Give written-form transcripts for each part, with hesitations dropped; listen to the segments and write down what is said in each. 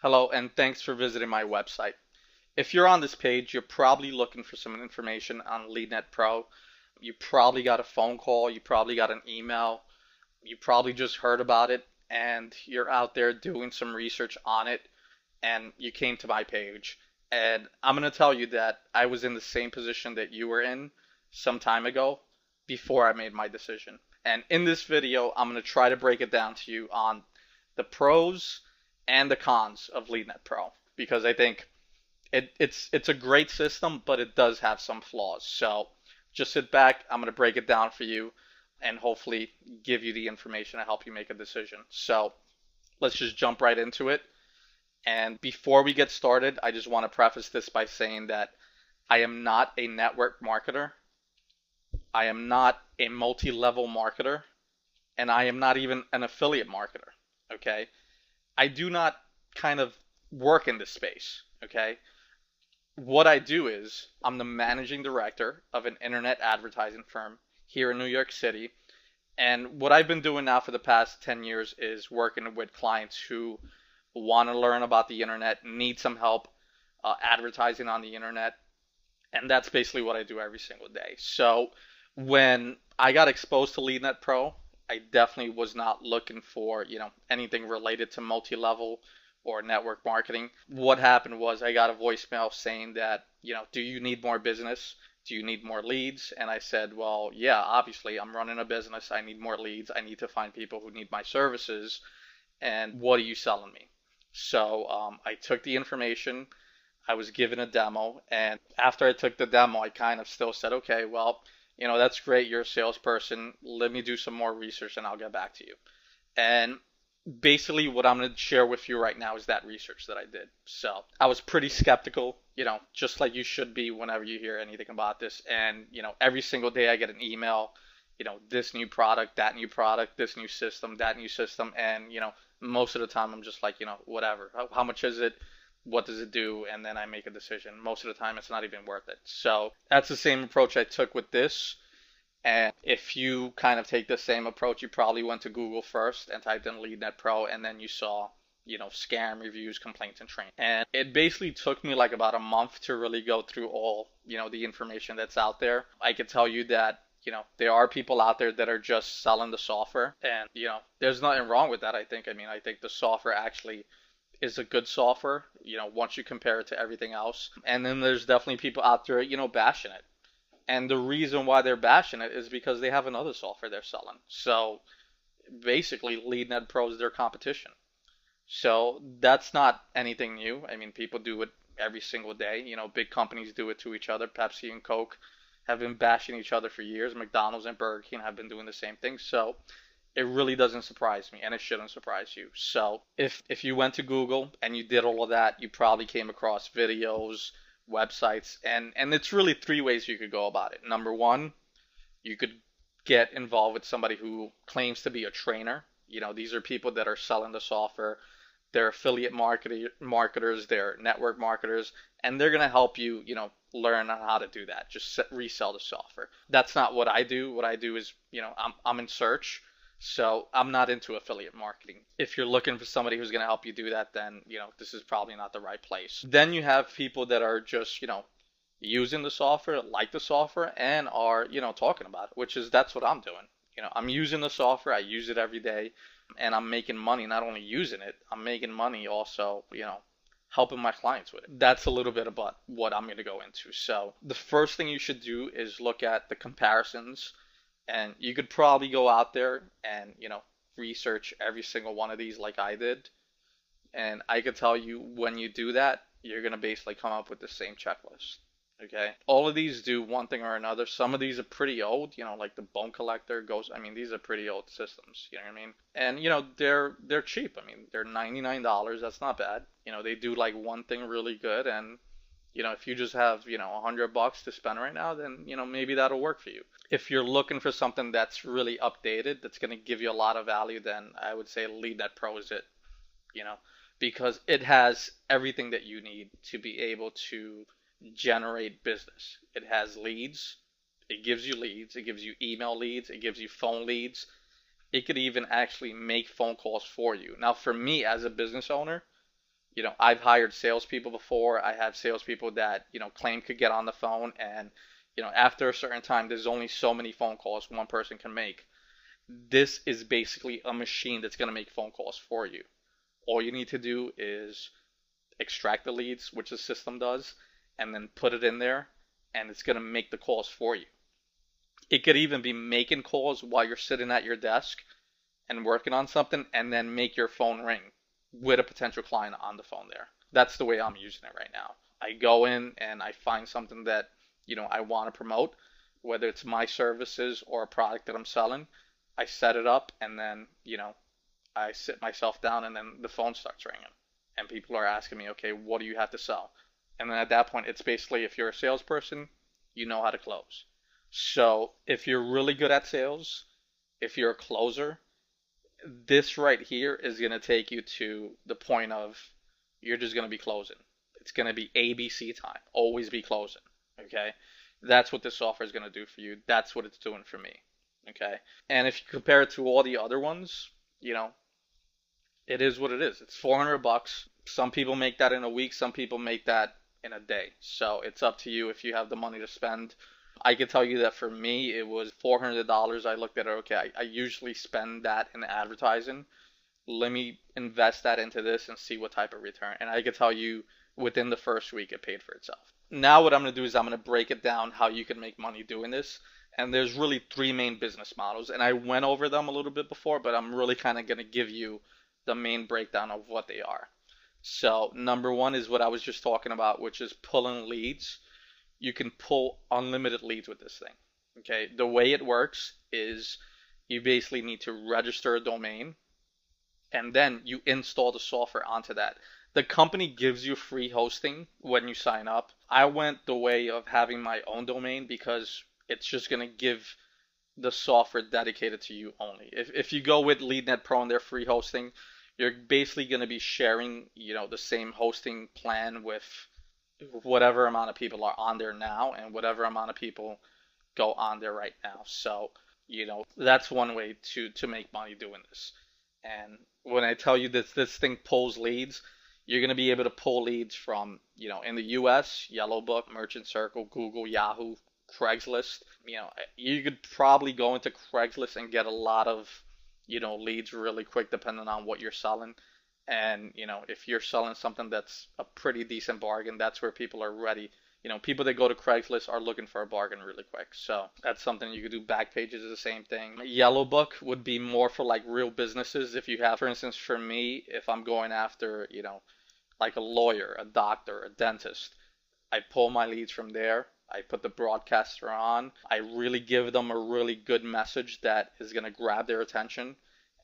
Hello, and thanks for visiting my website. If you're on this page, you're probably looking for some information on leadnet pro. You probably got a phone call, you probably got an email, you probably just heard about it, and you're out there doing some research on it, and you came to my page. And I'm going to tell you that I was in the same position that you were in some time ago before I made my decision. And in this video, I'm going to try to break it down to you on the pros and the cons of leadnet pro because I think it's a great system, but it does have some flaws. So just sit back. I'm going to break it down for you and hopefully give you the information to help you make a decision. So let's just jump right into it. And before we get started, I just want to preface this by saying that I am not a network marketer. I am not a multi-level marketer. And I am not even an affiliate marketer. Okay. I do not kind of work in this space. Okay. What I do is I'm the managing director of an internet advertising firm here in New York City. And what I've been doing now for the past 10 years is working with clients who want to learn about the internet, need some help advertising on the internet. And that's basically what I do every single day. So when I got exposed to LeadNet Pro, I definitely was not looking for, anything related to multi-level or network marketing. What happened was I got a voicemail saying that, do you need more business? Do you need more leads? And I said, well, yeah, obviously I'm running a business. I need more leads. I need to find people who need my services. And what are you selling me? So I took the information. I was given a demo. And after I took the demo, I kind of still said, okay, well, that's great. You're a salesperson. Let me do some more research and I'll get back to you. And basically what I'm going to share with you right now is that research that I did. So I was pretty skeptical, just like you should be whenever you hear anything about this. And, every single day I get an email, this new product, that new product, this new system, that new system. And, most of the time I'm just like, whatever. How much is it? What does it do? And then I make a decision. Most of the time it's not even worth it. So that's the same approach I took with this. And if you kind of take the same approach, you probably went to Google first and typed in LeadNet Pro, and then you saw, scam reviews, complaints, and training. And it basically took me like about a month to really go through all, the information that's out there. I could tell you that, there are people out there that are just selling the software, and, there's nothing wrong with that, I think. I think the software actually is a good software, once you compare it to everything else. And then there's definitely people out there, bashing it. And the reason why they're bashing it is because they have another software they're selling. So basically, LeadNet Pro is their competition. So that's not anything new. I mean, people do it every single day. Big companies do it to each other. Pepsi and Coke have been bashing each other for years. McDonald's and Burger King have been doing the same thing. So it really doesn't surprise me, and it shouldn't surprise you. So if you went to Google and you did all of that, you probably came across videos, websites, and it's really three ways you could go about it. Number one, you could get involved with somebody who claims to be a trainer. These are people that are selling the software. They're affiliate marketers, they're network marketers, and they're going to help you, learn on how to do that. Just resell the software. That's not what I do. What I do is, I'm in search. So I'm not into affiliate marketing. If you're looking for somebody who's going to help you do that, then, this is probably not the right place. Then you have people that are just, using the software, like the software, and are, talking about it, that's what I'm doing. I'm using the software. I use it every day, and I'm making money not only using it, I'm making money also, helping my clients with it. That's a little bit about what I'm going to go into. So the first thing you should do is look at the comparisons. And you could probably go out there and, research every single one of these like I did. And I could tell you when you do that, you're going to basically come up with the same checklist. Okay. All of these do one thing or another. Some of these are pretty old, like the bone collector goes. These are pretty old systems. You know what I mean? And, they're cheap. They're $99. That's not bad. They do like one thing really good. And, if you just have, $100 to spend right now, then, maybe that'll work for you. If you're looking for something that's really updated, that's going to give you a lot of value, then I would say LeadNet Pro is it, because it has everything that you need to be able to generate business. It has leads. It gives you leads. It gives you email leads. It gives you phone leads. It could even actually make phone calls for you. Now, for me as a business owner, I've hired salespeople before. I have salespeople that, claim could get on the phone, and, after a certain time, there's only so many phone calls one person can make. This is basically a machine that's going to make phone calls for you. All you need to do is extract the leads, which the system does, and then put it in there, and it's going to make the calls for you. It could even be making calls while you're sitting at your desk and working on something, and then make your phone ring with a potential client on the phone there. That's the way I'm using it right now. I go in and I find something that, I want to promote, whether it's my services or a product that I'm selling. I set it up, and then, I sit myself down, and then the phone starts ringing. And people are asking me, okay, what do you have to sell? And then at that point, it's basically, if you're a salesperson, you know how to close. So if you're really good at sales, if you're a closer, this right here is going to take you to the point of you're just going to be closing. It's going to be ABC time. Always be closing. Okay? That's what this software is going to do for you. That's what it's doing for me. Okay? And if you compare it to all the other ones, it is what it is. It's $400. Some people make that in a week. Some people make that in a day. So it's up to you if you have the money to spend. I can tell you that for me, it was $400. I looked at it, okay, I usually spend that in advertising. Let me invest that into this and see what type of return. And I can tell you within the first week, it paid for itself. Now what I'm going to do is I'm going to break it down how you can make money doing this. And there's really three main business models. And I went over them a little bit before, but I'm really kind of going to give you the main breakdown of what they are. So number one is what I was just talking about, which is pulling leads. You can pull unlimited leads with this thing. Okay, the way it works is you basically need to register a domain, and then you install the software onto that. The company gives you free hosting when you sign up. I went the way of having my own domain because it's just going to give the software dedicated to you only. If you go with leadnet pro and their free hosting, you're basically going to be sharing, the same hosting plan with whatever amount of people are on there now and whatever amount of people go on there right now. So, that's one way to make money doing this. And when I tell you this thing pulls leads, you're going to be able to pull leads from, in the US, Yellow Book, Merchant Circle, Google, Yahoo, Craigslist. You could probably go into Craigslist and get a lot of, leads really quick depending on what you're selling. And, if you're selling something that's a pretty decent bargain, that's where people are ready. People that go to Craigslist are looking for a bargain really quick. So that's something you could do. Backpages is the same thing. Yellow Book would be more for like real businesses. If you have, for instance, for me, if I'm going after, like a lawyer, a doctor, a dentist, I pull my leads from there. I put the broadcaster on. I really give them a really good message that is going to grab their attention.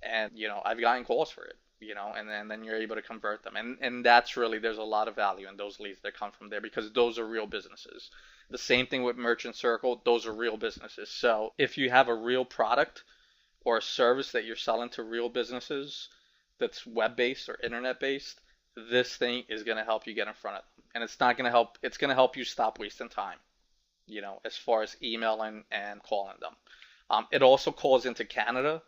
And, I've gotten calls for it. And then you're able to convert them. And that's really, there's a lot of value in those leads that come from there because those are real businesses. The same thing with Merchant Circle, those are real businesses. So if you have a real product or a service that you're selling to real businesses that's web-based or internet-based, this thing is going to help you get in front of them. And it's not going to help, it's going to help you stop wasting time, as far as emailing and calling them. It also calls into Canada,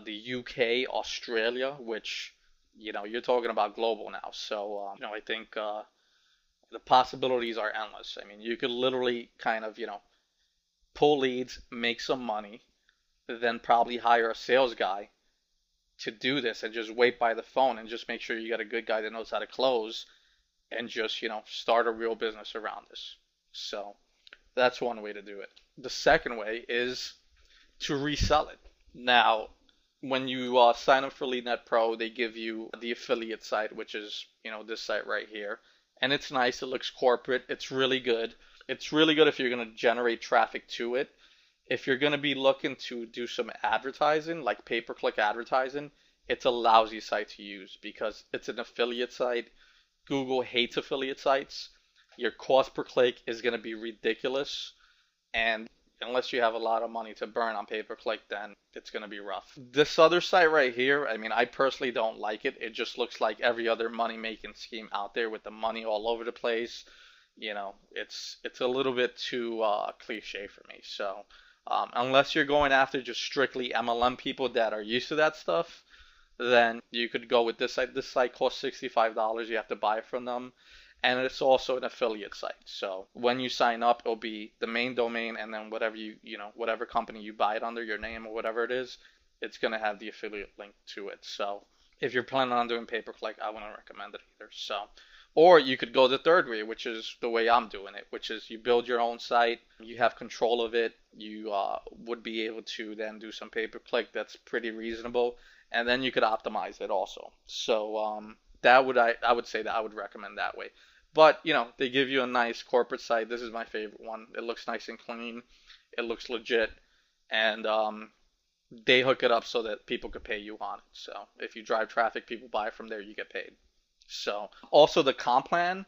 the UK, Australia, which, you're talking about global now. So, I think the possibilities are endless. I mean, you could literally kind of, pull leads, make some money, then probably hire a sales guy to do this and just wait by the phone and just make sure you got a good guy that knows how to close and just, start a real business around this. So that's one way to do it. The second way is to resell it. Now, when you sign up for leadnet pro, they give you the affiliate site, which is, this site right here. And it's nice. It looks corporate. It's really good. It's really good if you're going to generate traffic to it. If you're going to be looking to do some advertising, like pay-per-click advertising, it's a lousy site to use because it's an affiliate site. Google hates affiliate sites. Your cost per click is going to be ridiculous. And unless you have a lot of money to burn on pay-per-click, then it's going to be rough. This other site right here, I mean, I personally don't like it. It just looks like every other money-making scheme out there with the money all over the place. It's a little bit too cliche for me. So unless you're going after just strictly MLM people that are used to that stuff, then you could go with this site. This site costs $65. You have to buy from them. And it's also an affiliate site. So when you sign up, it'll be the main domain, and then whatever whatever company you buy it under, your name or whatever it is, it's going to have the affiliate link to it. So if you're planning on doing pay-per-click, I wouldn't recommend it either. So, or you could go the third way, which is the way I'm doing it, which is you build your own site, you have control of it, you would be able to then do some pay-per-click that's pretty reasonable, and then you could optimize it also. So I would say that I would recommend that way. But they give you a nice corporate site. This is my favorite one. It looks nice and clean. It looks legit, and they hook it up so that people could pay you on it. So if you drive traffic, people buy from there, you get paid. So also the comp plan,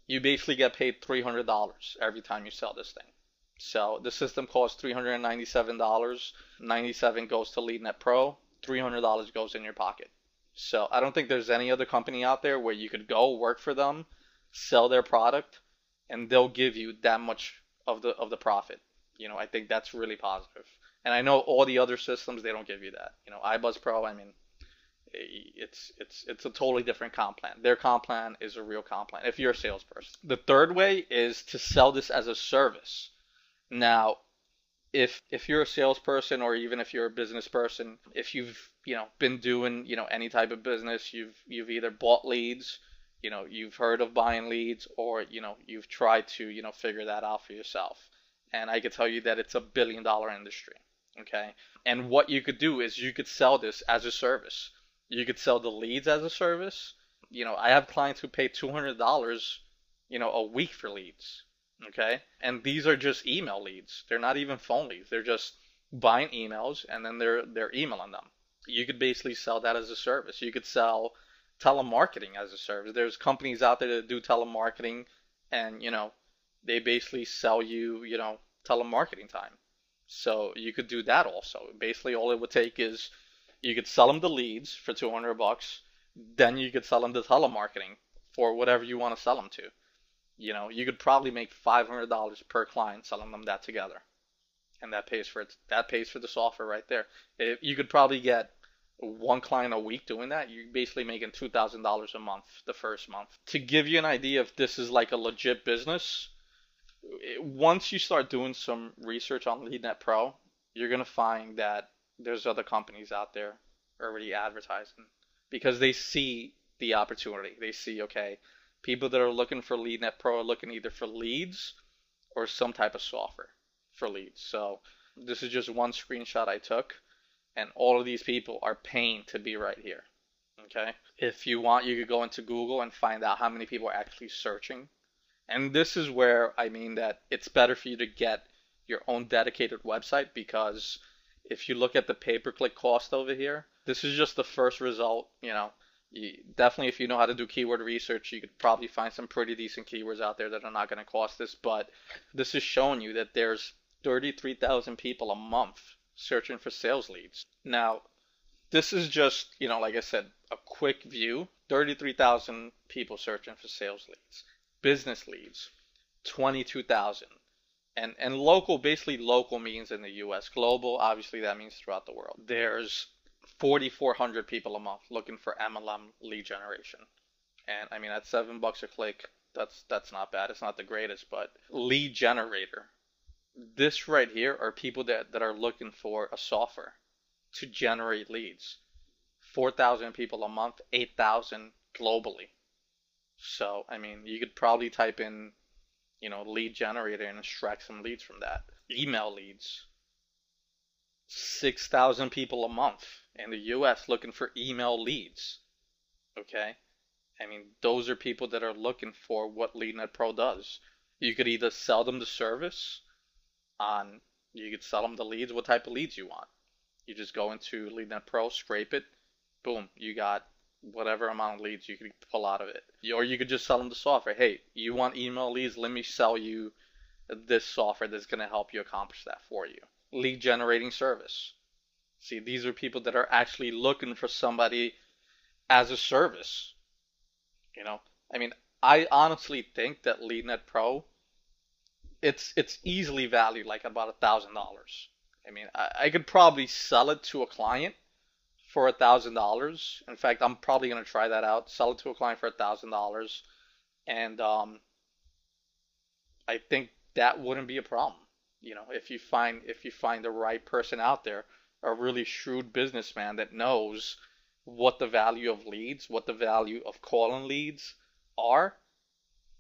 you basically get paid $300 every time you sell this thing. So the system costs $397. 97 goes to LeadNet Pro. $300 goes in your pocket. So I don't think there's any other company out there where you could go work for them, sell their product, and they'll give you that much of the profit. I think that's really positive. And I know all the other systems, they don't give you that. iBuzz Pro, I mean, it's a totally different comp plan. Their comp plan is a real comp plan if you're a salesperson. The third way is to sell this as a service. Now, if you're a salesperson, or even if you're a business person, if you've been doing any type of business, you've either bought leads, you've heard of buying leads, or you've tried to figure that out for yourself. And I can tell you that it's a billion-dollar industry. Okay, and what you could do is you could sell this as a service. You could sell the leads as a service. I have clients who pay $200 a week for leads. Okay, and these are just email leads. They're not even phone leads. They're just buying emails, and then they're emailing them. You could basically sell that as a service. You could sell telemarketing as a service. There's companies out there that do telemarketing, and they basically sell you telemarketing time. So you could do that also. Basically, all it would take is you could sell them the leads for $200. Then you could sell them the telemarketing for whatever you want to sell them to. You could probably make $500 per client selling them that together, and that pays for it. That pays for the software right there. You could probably get one client a week doing that. You're basically making $2,000 a month the first month. To give you an idea if this is like a legit business, once you start doing some research on LeadNet Pro, you're gonna find that there's other companies out there already advertising, because they see the opportunity. They see, okay, people that are looking for LeadNet Pro are looking either for leads or some type of software for leads. So this is just one screenshot I took, and all of these people are paying to be right here. Okay, if you want, you could go into Google and find out how many people are actually searching. And this is where I mean that it's better for you to get your own dedicated website, because if you look at the pay-per-click cost over here, this is just the first result. Definitely, if you know how to do keyword research, you could probably find some pretty decent keywords out there that are not going to cost this. But this is showing you that there's 33,000 people a month searching for sales leads. Now, this is just, like I said, a quick view. 33,000 people searching for sales leads. Business leads, 22,000. And local, basically local means in the US. Global, obviously that means throughout the world. There's 4,400 people a month looking for MLM lead generation. And I mean, at $7 a click, that's not bad. It's not the greatest, but lead generator. This right here are people that are looking for a software to generate leads. 4,000 people a month, 8,000 globally. So, I mean, you could probably type in, lead generator and extract some leads from that. Email leads. 6,000 people a month in the US looking for email leads. Okay? I mean, those are people that are looking for what LeadNet Pro does. You could either sell them the service you could sell them the leads, what type of leads you want. You just go into LeadNet Pro, scrape it, boom, you got whatever amount of leads you could pull out of it. Or you could just sell them the software. Hey, you want email leads? Let me sell you this software that's going to help you accomplish that for you. Lead generating service. See, these are people that are actually looking for somebody as a service. I mean, I honestly think that LeadNet Pro, it's easily valued like about $1,000. I mean, I could probably sell it to a client for $1,000. In fact, I'm probably gonna try that out. Sell it to a client for $1,000, and I think that wouldn't be a problem. If you find the right person out there, a really shrewd businessman that knows what the value of leads, what the value of calling leads are.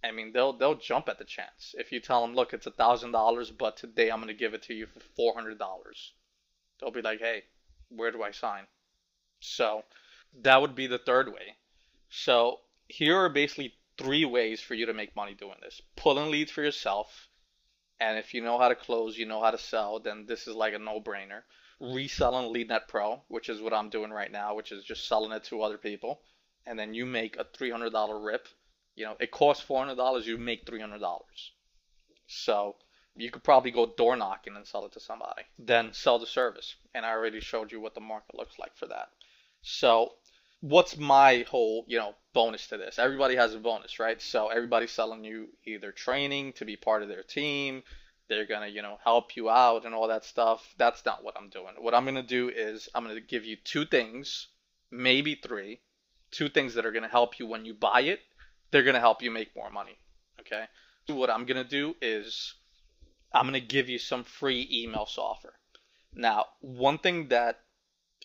I mean, they'll jump at the chance. If you tell them, look, it's $1,000, but today I'm gonna give it to you for $400, they'll be like, hey, where do I sign? So that would be the third way. So here are basically three ways for you to make money doing this. Pulling leads for yourself, and if you know how to close, you know how to sell, then this is like a no-brainer. Reselling LeadNet Pro, which is what I'm doing right now, which is just selling it to other people, and then you make a $300 rip. It costs $400, you make $300. So you could probably go door knocking and sell it to somebody. Then sell the service, and I already showed you what the market looks like for that. So what's my whole, bonus to this? Everybody has a bonus, right? So everybody's selling you either training to be part of their team, they're gonna, help you out and all that stuff. That's not what I'm doing. What I'm gonna do is I'm gonna give you two things, maybe three, two things that are gonna help you when you buy it. They're gonna help you make more money. Okay? What I'm gonna do is I'm gonna give you some free email software. Now, one thing that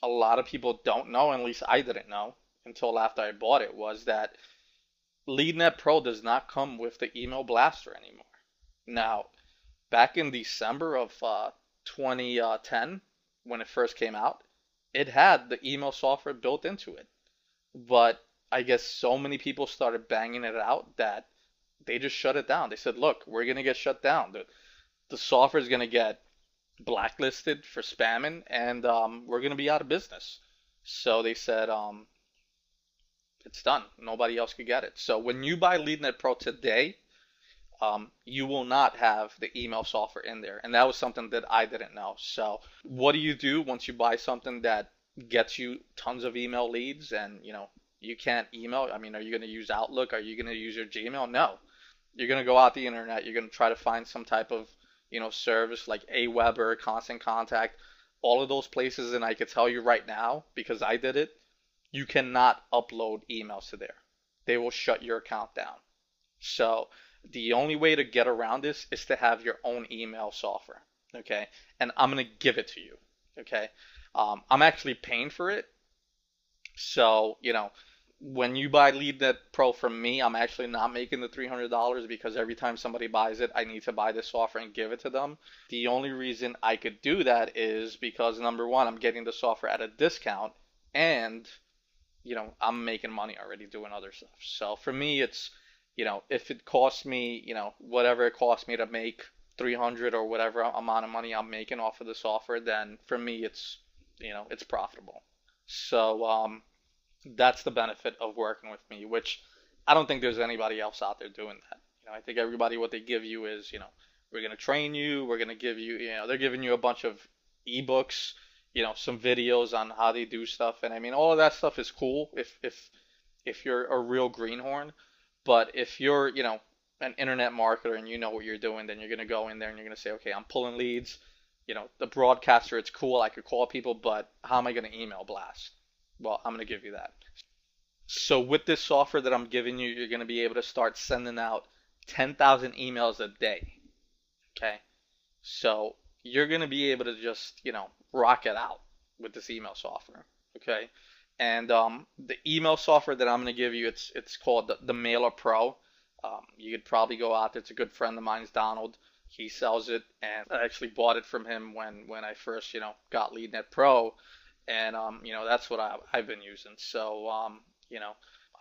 a lot of people don't know, at least I didn't know until after I bought it, was that LeadNet Pro does not come with the email blaster anymore. Now, back in December of 2010, when it first came out, it had the email software built into it. But I guess so many people started banging it out that they just shut it down. They said, look, we're going to get shut down. The software is going to get blacklisted for spamming, and we're going to be out of business. So they said, it's done. Nobody else could get it. So when you buy LeadNet Pro today, you will not have the email software in there. And that was something that I didn't know. So what do you do once you buy something that gets you tons of email leads and, you can't email? I mean, are you going to use Outlook? Are you going to use your Gmail? No. You're going to go out the internet. You're going to try to find some type of, service like Aweber, Constant Contact, all of those places. And I can tell you right now, because I did it, you cannot upload emails to there. They will shut your account down. So the only way to get around this is to have your own email software. Okay. And I'm going to give it to you. Okay. I'm actually paying for it. So, when you buy LeadNet Pro from me, I'm actually not making the $300 because every time somebody buys it, I need to buy this software and give it to them. The only reason I could do that is because, number one, I'm getting the software at a discount, and, I'm making money already doing other stuff. So for me, it's, if it costs me, whatever it costs me to make 300 or whatever amount of money I'm making off of the software, then for me, it's, it's profitable. So, that's the benefit of working with me, which I don't think there's anybody else out there doing that. I think everybody, what they give you is, we're going to train you, we're going to give you, they're giving you a bunch of ebooks, some videos on how they do stuff. And I mean, all of that stuff is cool if you're a real greenhorn. But if you're, an internet marketer and you know what you're doing, then you're going to go in there and you're going to say, okay, I'm pulling leads. The broadcaster, it's cool. I could call people, but how am I going to email blast? Well, I'm going to give you that. So with this software that I'm giving you, you're going to be able to start sending out 10,000 emails a day. Okay? So you're going to be able to just, rock it out with this email software. Okay? And the email software that I'm going to give you, it's called the Mailer Pro. You could probably go out there. It's a good friend of mine's, Donald. He sells it, and I actually bought it from him when I first, got LeadNet Pro. And that's what I've been using. So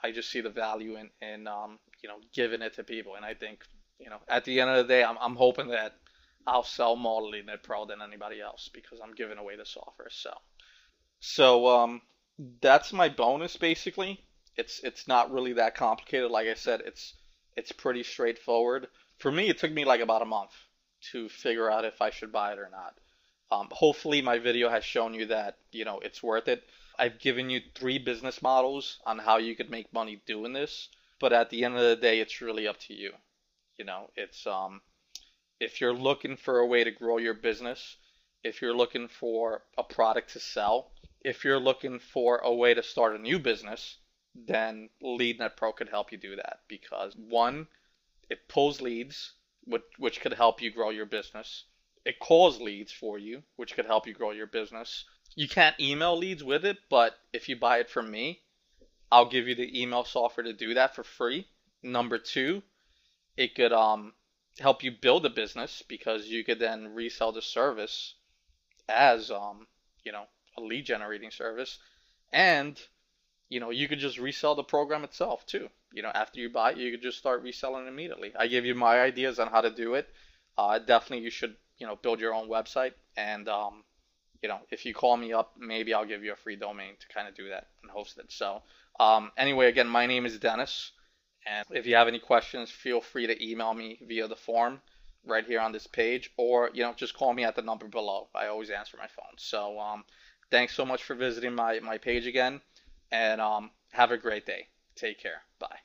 I just see the value in giving it to people. And I think at the end of the day, I'm hoping that I'll sell more LeadNet Pro than anybody else because I'm giving away the software. So that's my bonus basically. It's not really that complicated. Like I said, it's pretty straightforward. For me, it took me like about a month to figure out if I should buy it or not. Hopefully my video has shown you that, it's worth it. I've given you 3 business models on how you could make money doing this, but at the end of the day, it's really up to you. It's if you're looking for a way to grow your business, if you're looking for a product to sell, If you're looking for a way to start a new business, then leadnet pro could help you do that because one, it pulls leads, which could help you grow your business. It calls leads for you, which could help you grow your business. You can't email leads with it, but if you buy it from me, I'll give you the email software to do that for free. Number two, it could help you build a business because you could then resell the service as you know a lead generating service, and you could just resell the program itself too. After you buy it, you could just start reselling immediately. I give you my ideas on how to do it. Definitely, you should build your own website, and if you call me up, maybe I'll give you a free domain to kind of do that and host it. So anyway, again, my name is Dennis, and if you have any questions, feel free to email me via the form right here on this page, or just call me at the number below. I always answer my phone. So thanks so much for visiting my page again, and have a great day. Take care. Bye.